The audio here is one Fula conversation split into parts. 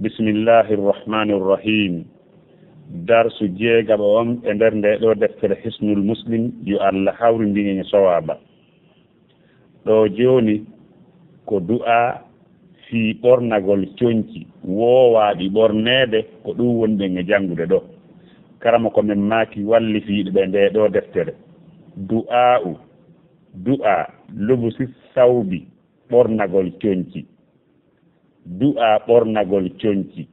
بسم الله الرحمن الرحيم. درس جيغا بوم اندر دو دفتر حسن المسلم يو الله حاور ndini sawaba do joni ko du'a fi bornagol cionci wowaadi bornede ko dum wonbe nge jangude do karama ko men maaki walli fi be nde do deftere du'a lubusi sawbi bornagol cionci du'a bornagol cionci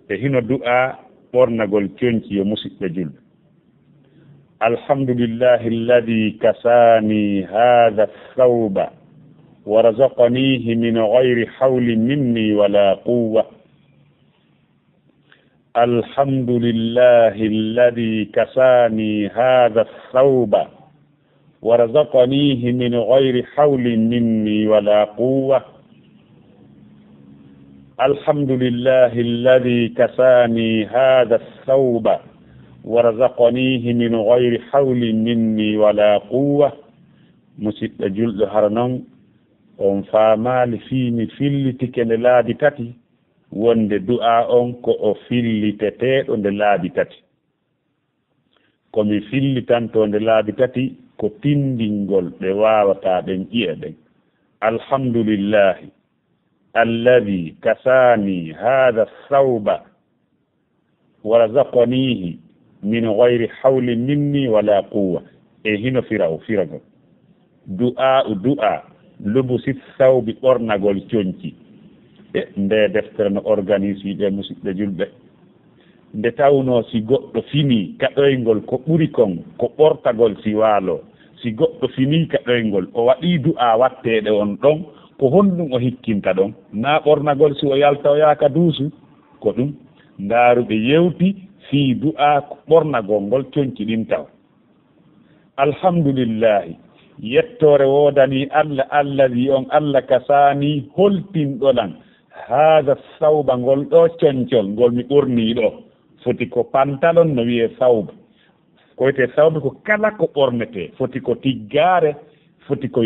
e hino du'a bornagol cionci yo musidɓe julɓe alhamdulillahi alladi kasani hadha thawba wa razaqanihi min ghayri hawlin minni wala quwwa alhamdulillahi alladi kasani hadha thawba wa razaqanihi min ghayri hawlin minni wala quwwa الحمد لله الذي كساني هذا الثوب ورزقنيه من غير حول مني ولا قوة مسيط جلد هرنون on faamaali fiimi fillitike nde laabi tati wonde du'a on ko o filliteteeɗo nde laabi tati komi fillitanto nde laabi tati ko tindingol ɓe waawataa ɓen ƴi'a ɗen alhamdulillahi الذي كساني هذا الثوب ورزقنيه من غير حول مني ولا قوة هنا فرغ دعاء لبس الثوب أرنغول تونتي nde deftere no organise ɓe musidɓe julɓe nde tawno si goɗɗo fini kaɗoyngol ko ɓuri kon ko ɓortagol si waalo si goɗɗo fini kaɗoyngol o waɗi du'a watteɗe on ɗon ko honɗum o hikkinta ɗon na ɓornagol si o yalta o yaaka duusu ko ɗum ndaaruɓe yewti fii du'a ɓornagol ngol coñci ɗin taw alhamdulillahi yettore woodani allah alladi on allah kasani holtinɗolan haada sawba ngol ɗo coñcol ngol mi ɓornii ɗo foti ko pantalon no wiye sawba koyte sawba ko kala ko ɓornete foti ko tiggaare foti ko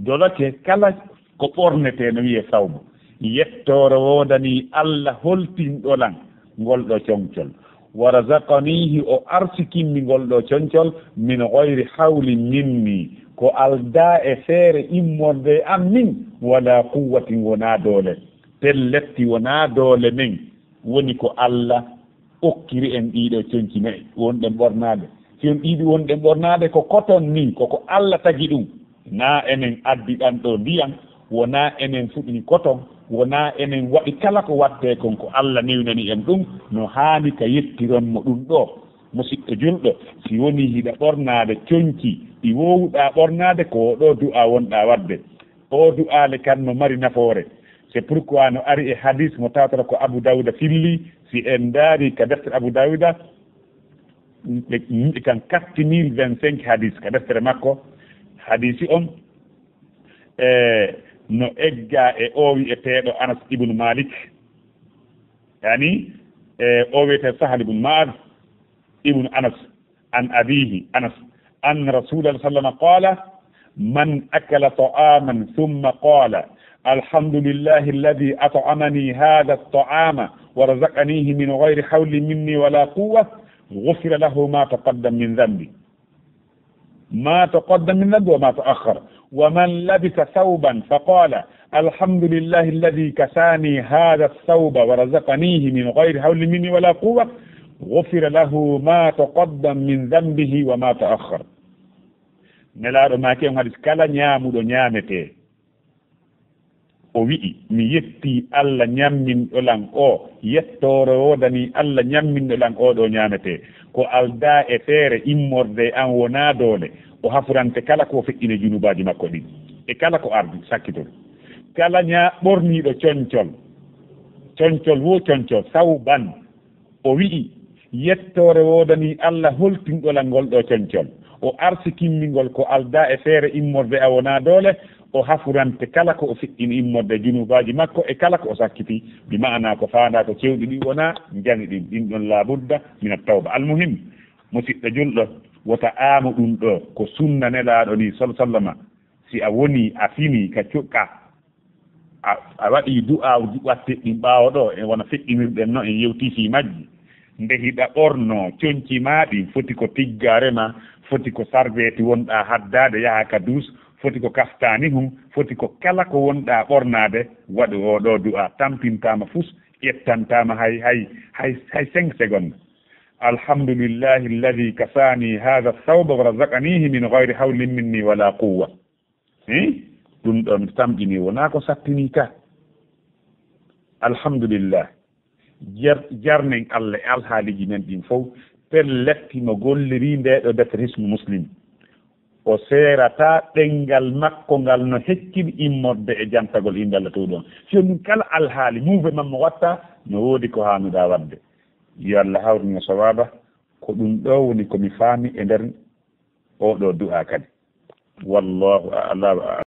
dolate kala ko ɓornete no wiye sawba yettore woodani allah holtinɗolan ngol ɗo coñcol wa razaqanihi o arsikinmi ngol ɗo coñcol min gayri hawli minni ko alda e feere immorde am min wala quwwatin wona doole pelletti wona doole men woni ko allah okkiri en ɗiɗo coñci nayi wonɗen ɓornade si on ɗiɗi wonɗen ɓornade ko coton ni koko allah tagi ɗum na enen addi ɗan ɗo ndiyam wona enen fuɗini coton wona enen waɗi kala ko watte kon ko Allah newnani en ɗum no haani ka yettironmo ɗum ɗo musidɗo julɗo si woni hiɗa ɓornade coñci ɗi wowɗa ɓornade ko ɗo du'a wonɗa wadde o du'ale kan no mari nafoore c'est pourquoi no ari e hadis mo tawtata ko Abu Dawuda filli si en daari ka deftere Abu Dawuda yimɓe kan 4025 hadis ka deftere makko hadisi on no egga e o wi'eteeɗo Anas ibn Malik yani o wiyete Sahal ibn Ma'ad ibn Anas an abihi Anas an Rasulullah sallallahu qala man akala ta'aman thumma qala alhamdulillahi alladhi at'amani hadha at-ta'ama wa razaqanihi min ghayri hawlin minni wala quwwa ghufira lahu ma taqaddama min dhanbi وما تأخر ومن لبس ثوبا فقال الحمد لله الذي كساني هذا الثوب ورزقنيه من غير حول مني ولا قوة غفر له ما تقدم من ذنبه وما تأخر نلارو ما كيون هذا كلا نيامو نيامته o wi'i mi yetti Allah nyammin ɗolan o yettore wodani Allah nyammin ɗolan o ɗo nyamete ko alda e feere immorde an wona doole o hafurante kala ko feƴƴine junubaji makko ɗin e kala ko ardi sakkitol kala ɓorniɗo coñcol wo coñcol sawban o wi'i yettore wodani Allah holtinɗolan ngol ɗo coñcol o arsikimmingol ko alda e feere immorde a wona doole o hafurante kala ko o feƴƴini immorde junubaji makko e kala ko o sakkiti bi ma'ana ko faanda ko cewɗi ɗi wona jangi ɗin ɗon labudda mina tawba almuhim musidɗo julɗo wota aamu ɗum ɗo ko sunna nelaaɗo ni sallama si a woni a fini ka cuƙa a waɗi du'aawji ɓatteɗɗin ɓaawo ɗo e wona feƴƴinirɗen no en yewtii fi majji nde hiɗa ɓorno coñci maaɗi foti ko tiggare ma foti ko sarveeti wonɗaa haddaade yaha ka duus foti ko kaftani hum foti ko kala ko wonɗaa ɓornaade waɗu oɗo du'a tampintama fus ƴettantama hay 5 secondes alhamdulillahi alladi kasani hada thawba wa razaqanihi min gayri hawlin minni wala quwa ɗum ɗon tamƴini wona ko sattini ka alhamdulillah jarnen Allah e alhaaliji men ɗin fof pelletti mo golliri ndeɗo defre hisnu muslim o seerata ɗengal makko ngal no heccini immorde e jantagol inde Allah to ɗon soni kala alhaali muuve mammo watta no woodi ko hanuɗa wadde yo Allah hawrino sawaba ko ɗum ɗo woni komi faami e nder oɗo du'a kadi wallahu a'lam